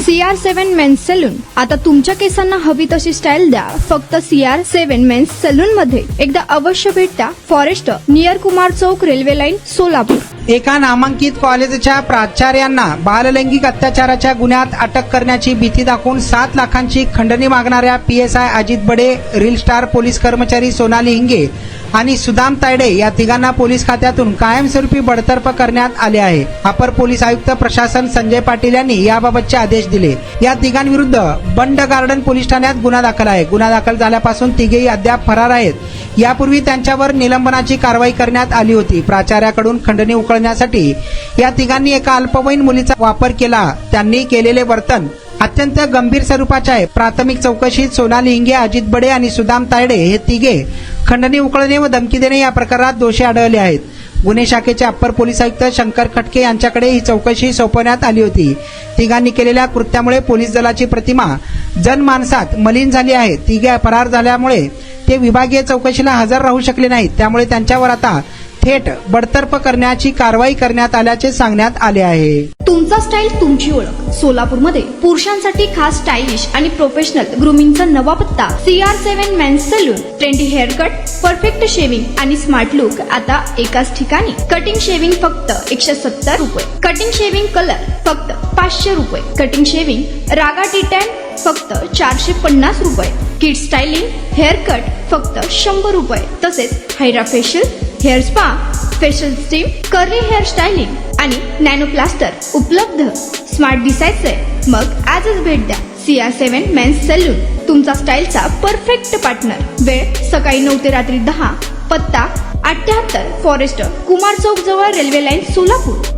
CR7 men's salon. आता तुमच्या केसांना हवी तशी स्टाईल द्या फक्त CR7 मेन्स सलून मध्ये. एकदा अवश्य भेट द्या. फॉरेस्ट नियर कुमार चौक, रेल्वे लाईन, सोलापूर. एका नामांकित कॉलेजच्या प्राचार्यांना बाललैंगिक अत्याचाराच्या गुन्ह्यात अटक करण्याची भीती दाखवून 7 लाखांची खंडणी मागणाऱ्या PSI अजित बडे, रील स्टार पोलीस कर्मचारी सोनाली हिंगे आणि सुदाम तायडे या तिघांना पोलीस खात्यातून कायमस्वरूपी बडतर्फ करण्यात आले आहे. अपर पोलीस आयुक्त प्रशासन संजय पाटील यांनी याबाबतचे आदेश दिले. या तिघांविरुद्ध बंड गार्डन पोलीस ठाण्यात गुन्हा दाखल आहे. गुन्हा दाखल झाल्यापासून तिघेही अद्याप फरार आहेत. यापूर्वी त्यांच्यावर निलंबनाची कारवाई करण्यात आली होती. प्राचार्याकडून खंडणी उकळण्यासाठी या तिघांनी एका अल्पवयीन मुलीचा वापर केला. त्यांनी केलेले वर्तन अत्यंत गंभीर स्वरूपाचे आहे. प्राथमिक चौकशीत सोनाली हिंगे, अजित बडे आणि सुदाम तायडे हे तिघे खंडणी उकळणे व धमकी देणे या प्रकारात दोषी आढळले आहेत. गुन्हे शाखेचे अप्पर पोलीस आयुक्त शंकर खटके यांच्याकडे ही चौकशी सोपवण्यात आली होती. तिघांनी केलेल्या कृत्यामुळे पोलीस दलाची प्रतिमा जनमानसात मलिन झाली आहे. तिघे फरार झाल्यामुळे ते विभागीय चौकशीला हजर राहू शकले नाहीत. त्यामुळे त्यांच्यावर आता थेट बडतर्फ करण्याची कारवाई करण्यात आल्याचे सांगण्यात आले आहे. तुमचा स्टाईल तुमची ओळख. सोलापूरमध्ये पुरुषांसाठी खास स्टायलिश आणि प्रोफेशनल ग्रूमिंगचा नवा पत्ता CR7 men's salon. Trendy hair cut, perfect shaving आणि स्मार्ट लुक आता एकाच ठिकाणी. कटिंग शेविंग फक्त 170 रुपये. कटिंग शेविंग कलर फक्त 500 रुपये. कटिंग शेविंग रागा टी टॅन फक्त 450 रुपये. किड स्टायलिंग हेअर कट फक्त 100 रुपये. तसेच hydra facial, hair spa, facial steam, curly hair styling आणि नॅनो प्लास्टर उपलब्ध. स्मार्ट दिसायचंय मग आजच भेट द्या CR7 मेन्स सलून, तुमचा स्टाईलचा परफेक्ट पार्टनर. वेळ सकाळी 9 ते रात्री 10. पत्ता 78 फॉरेस्ट कुमार चौक जवळ, रेल्वे लाईन, सोलापूर.